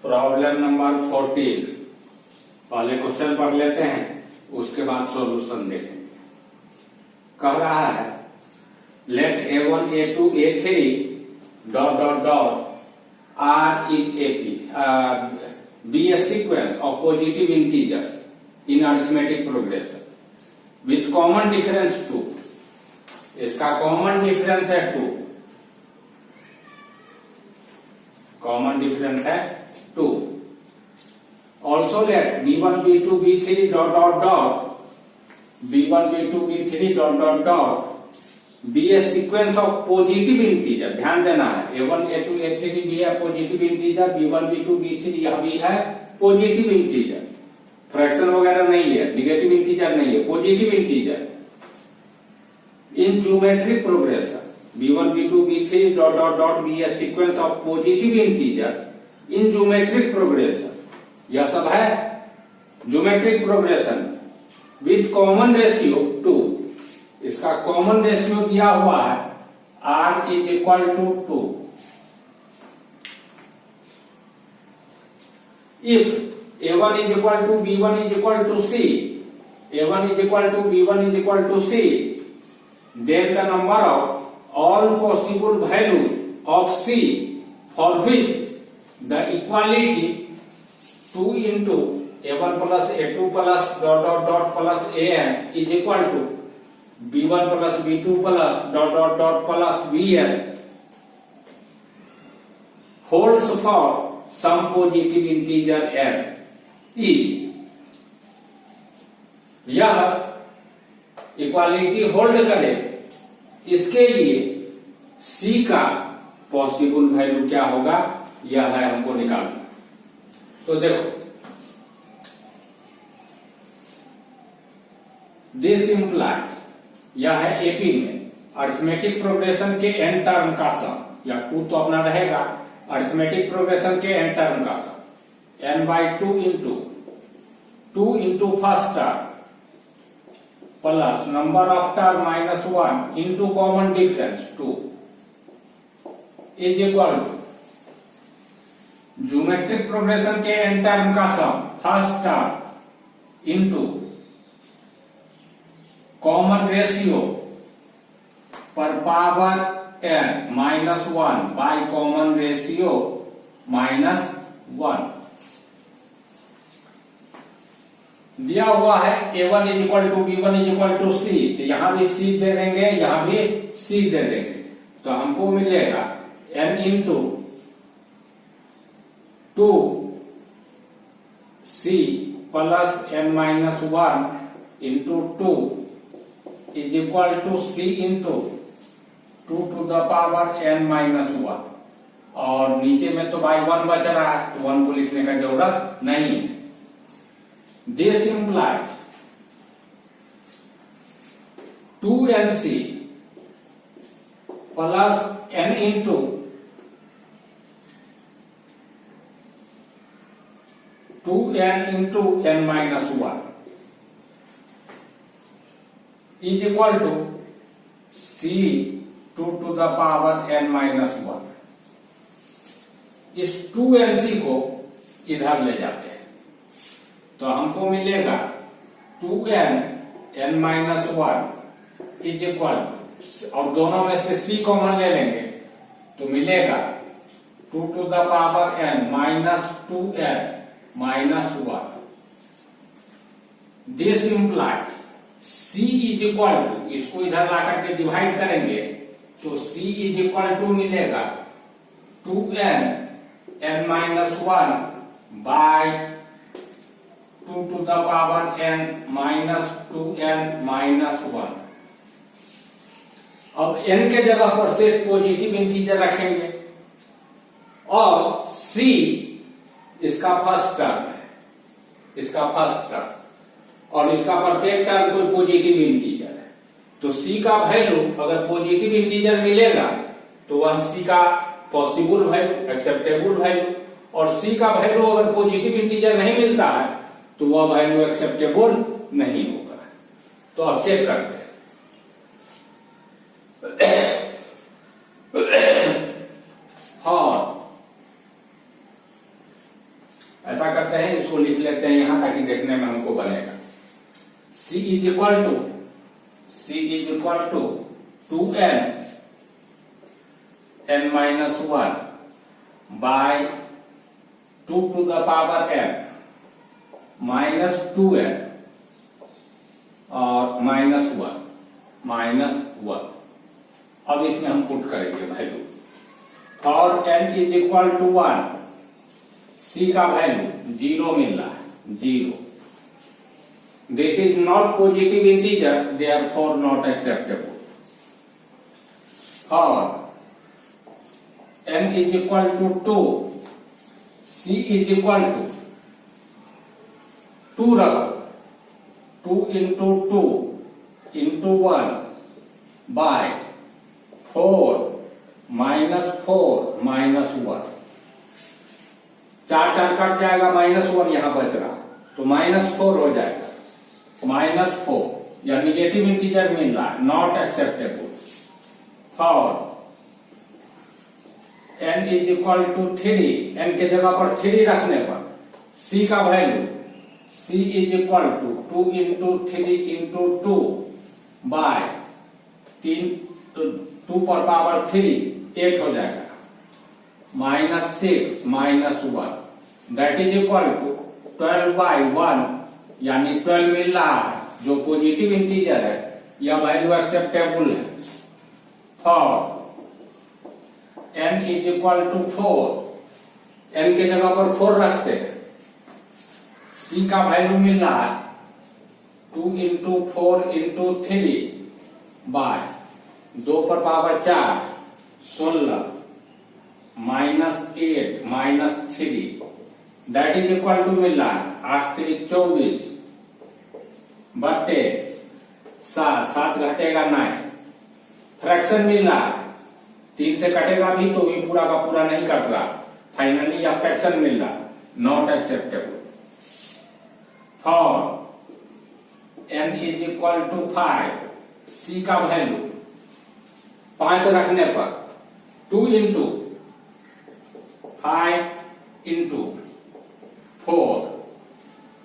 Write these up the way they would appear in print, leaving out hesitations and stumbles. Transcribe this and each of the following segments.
Problem number 14। पहले question पढ़ लेते हैं, उसके बाद सॉल्यूशन देखेंगे। कह रहा है let A1 A2 A3 dot dot dot are in AP be a sequence of positive integers in arithmetic progression with common difference 2। इसका कॉमन डिफरेंस है 2, कॉमन डिफरेंस है 2। Also let B1 B2 B3 dot dot dot B1 B2 B3 dot dot dot be a sequence of positive integer. ध्यान देना है A1 A2 A3 भी है positive integer, B1 B2 B3 यह भी है पॉजिटिव इंटीजर, फ्रैक्शन वगैरह नहीं है, निगेटिव इंटीजर नहीं है, positive integer. In geometric progression B1 B2 B3 dot dot dot be a sequence of positive integer in geometric progression. यह सब है geometric progression with common ratio 2। इसका कॉमन रेशियो दिया हुआ है R is equal to 2। If A1 is equal to B1 is equal to C, A1 is equal to B1 is equal to C, then the number of all possible values of C for which the equality 2 into A1 plus A2 plus dot dot dot plus AN is equal to B1 plus B2 plus dot dot dot plus BN holds for some positive integer n is। यह equality hold करे, इसके लिए C का possible value क्या होगा, यह है हमको निकालना। तो देखो दिस इम्प्लाइज, यह है एपी में अरिथमेटिक प्रोग्रेशन के एन टर्म का सम, या 2 तो अपना रहेगा, अरिथमेटिक प्रोग्रेशन के एन टर्म का sum n/2 into 2 into first term plus number of term -1 into common difference 2 is equal to geometric progression के एन टर्म का sum first term into common ratio पर power n -1 by common ratio -1 दिया हुआ है। A1 is equal to B1 is equal to C, तो यहां भी C दे देंगे, यहां भी C दे देंगे, तो हमको मिलेगा n into 2C plus n-1 into 2 is equal to C into 2 to the power n-1। और नीचे में तो बाई 1 बच रहा है, तो 1 को लिखने का जरूरत नहीं है। This implies 2nc plus n into 2n into n-1 is equal to C 2 to the power n-1। इस 2nc को इधर ले जाते हैं, तो हमको मिलेगा 2n n-1 इज इक्वल, और दोनों में से C कॉमन ले लेंगे तो मिलेगा 2 to the power n -2n -1। This implies C is equal to, इसको इधर ला करके डिवाइड करेंगे तो C इज इक्वल टू मिलेगा 2n n-1 by 2 to the power n -2n -1। अब n के जगह पर सेट पॉजिटिव इंटीजर रखेंगे, और C इसका फर्स्ट टर्म है, इसका फर्स्ट टर्म, और इसका प्रत्येक टर्म कोई पॉजिटिव इंटीजर है, तो C का वैल्यू अगर पॉजिटिव इंटीजर मिलेगा तो वह C का पॉसिबल वैल्यू, एक्सेप्टेबल वैल्यू, और C का वैल्यू अगर पॉजिटिव इंटीजर नहीं मिलता है तो वह वैल्यू एक्सेप्टेबल नहीं होगा। तो अब चेक करते हैं। ऐसा करते हैं, इसको लिख लेते हैं यहां ताकि देखने में हमको बनेगा। C is equal to 2n n minus 1 by 2 to the power n minus 2n और माइनस 1। अब इसमें हम पुट करेंगे value. For n is equal to 1, C का वैल्यू 0 मिल रहा है, 0। This is not positive integer, therefore not acceptable. For n is equal to 2, C is equal to 2 रखो, 2 into 2 into 1 by 4 minus 4 minus 1। 4 4 cut जाएगा, -1 यहां बच रहा, तो -4 हो जाएगा। -4 या निगेटिव इंटीजर मिल रहा है, not acceptable. For n is equal to 3, n के जगह पर 3 रखने पर C का value C is equal to 2 into 3 into 2 by 2 पर पावर 3 8 हो जाएगा, -6 minus 1 that is equal to 12 by 1, यानी 12 मिल रहा है जो पॉजिटिव इंटीजर है, यह वैल्यू एक्सेप्टेबल है। For n is equal to 4, n के जगह पर 4 रखते हैं, C का वैल्यू मिल रहा है 2 इंटू 4 इंटू 3 बाय 2 पर power 4 16 -8 minus 3 that is equal to मिल रहा है 8 3 24 बट्टे 7 घटेगा 9। फ्रैक्शन मिल रहा है, 3 से कटेगा भी तो भी पूरा का पूरा नहीं कट रहा, फाइनली यह फ्रैक्शन मिल रहा, not acceptable. For n is equal to 5, C का वैल्यू 5 रखने पर 2 इंटू 5 इंटू 4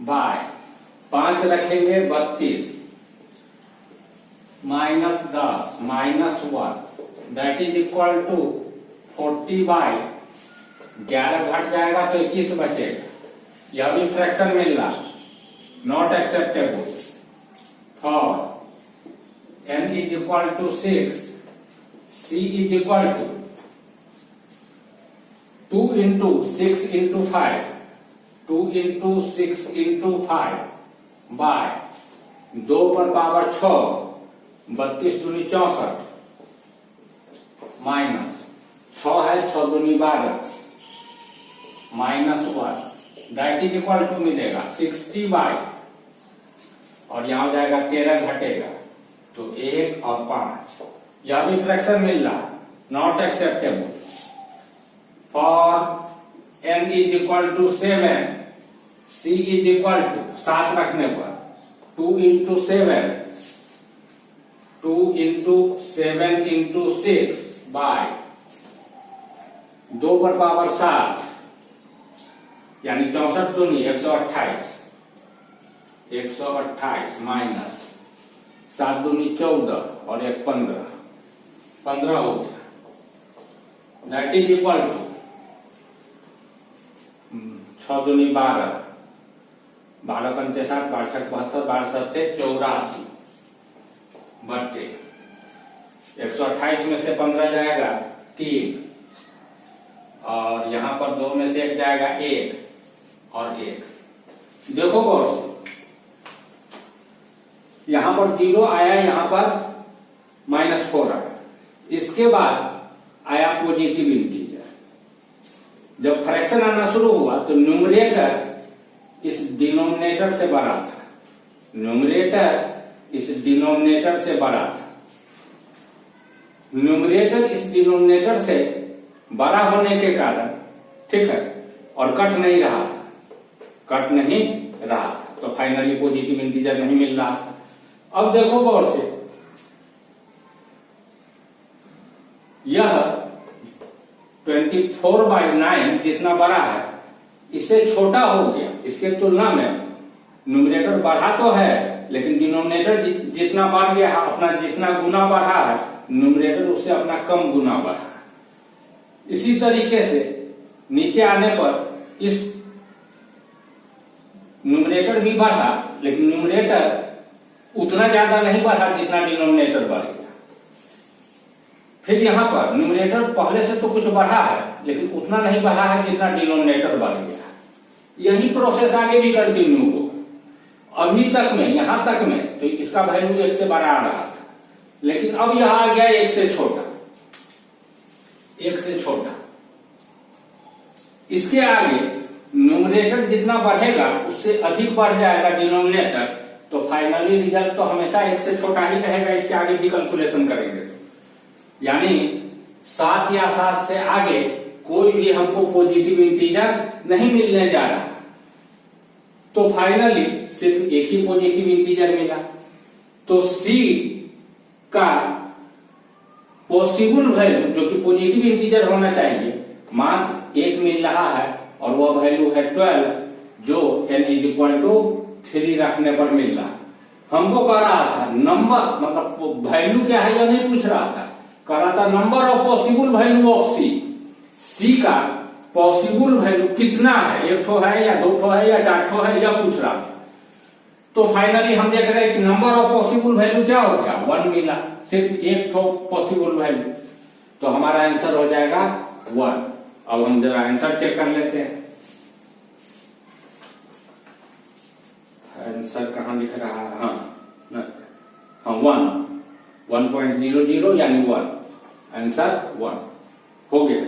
बाय 5 रखेंगे 32 -10 minus 1 that is equal to 40 by 11 घट जाएगा तो 21 बचेगा, यह भी फ्रैक्शन मिल रहा, not acceptable. For n is equal to 6, C is equal to 2 into 6 into 5 2 into 6 into 5 by 2 पर पावर 6 32 दूनी 64 माइनस 6 है 6 दूनी 12 -1 दैट इज इक्वल टू मिलेगा 60 बाय, और यहां हो जाएगा 13 घटेगा तो 1 और 5, यह भी फ्रैक्शन मिल रहा, not acceptable. For n is equal to 7, C is equal to 7 रखने पर 2 इंटू 7 2 इंटू 7 इंटू 6 बाय 2 पर पावर 7 यानी 64 दूनी 128 माइनस 7 दूनी 14 और 1 15 हो गया, दैट इज इक्वल टू 6 दूनी 12 12 पंचे 7 12 6 72 12 7 84 बट्टे 128 में से 15 जाएगा 3 और यहां पर 2 में से 1 जाएगा 1 और 1। देखो गौर से, यहां पर 0 आया, यहां पर -4 आया, इसके बाद आया पॉजिटिव इंटीजर। जब फ्रैक्शन आना शुरू हुआ तो न्यूमरेटर इस डिनोमिनेटर से बड़ा था, न्यूमरेटर इस डिनोमिनेटर से बड़ा था, न्यूमरेटर इस डिनोमिनेटर से बड़ा होने के कारण, ठीक है, और कट नहीं रहा था, तो फाइनली पॉजिटिव इंटीजर नहीं मिल रहा था। अब देखो गौर से, यह 24/9 जितना बड़ा है इससे छोटा हो गया, इसके तुलना में न्यूमरेटर बढ़ा तो है लेकिन डिनोमिनेटर जितना बढ़ गया है, अपना जितना गुना बढ़ा है, न्यूमरेटर उससे अपना कम गुना बढ़ा है। इसी तरीके से नीचे आने पर इस न्यूमरेटर भी बढ़ा लेकिन न्यूमरेटर उतना ज्यादा नहीं बढ़ा जितना डिनोमिनेटर बढ़ गया। फिर यहां पर न्यूमरेटर पहले से तो कुछ बढ़ा है लेकिन उतना नहीं बढ़ा है जितना डिनोमिनेटर बढ़ गया। यही प्रोसेस आगे भी कंटिन्यू हो। अभी तक में, यहां तक में तो इसका वैल्यू 1 से बड़ा आ रहा था, लेकिन अब यह आ गया 1 से छोटा, 1 से छोटा। इसके आगे न्यूमरेटर जितना बढ़ेगा उससे अधिक बढ़ जाएगा डिनोमिनेटर, तो फाइनली रिजल्ट तो हमेशा 1 से छोटा ही रहेगा। इसके आगे भी कैलकुलेशन करेंगे, यानी 7 या 7 से आगे कोई भी हमको पॉजिटिव इंटीजर नहीं मिलने जा रहा, तो फाइनली सिर्फ एक ही पॉजिटिव इंटीजर मिला। तो C का पॉसिबल वैल्यू जो कि पॉजिटिव इंटीजर होना चाहिए मात्र 1 मिल रहा है, और वह वैल्यू है 12 जो n=3 रखने पर मिल रहा। हमको कह रहा था नंबर, मतलब वैल्यू क्या है यह नहीं पूछ रहा था, कह रहा था number of possible value of C का पॉसिबल वैल्यू कितना है, 1 ठो है या 2 ठो है या 4 ठो है, यह पूछ रहा था। तो फाइनली हम देख रहे हैं कि नंबर ऑफ पॉसिबल वैल्यू क्या हो गया, 1 मिला, सिर्फ 1 ठो पॉसिबल वैल्यू, तो हमारा आंसर हो जाएगा 1। अब हम जरा आंसर चेक कर लेते हैं। आंसर कहां लिख रहा है, हाँ 1.00 यानी 1, आंसर 1 हो गया।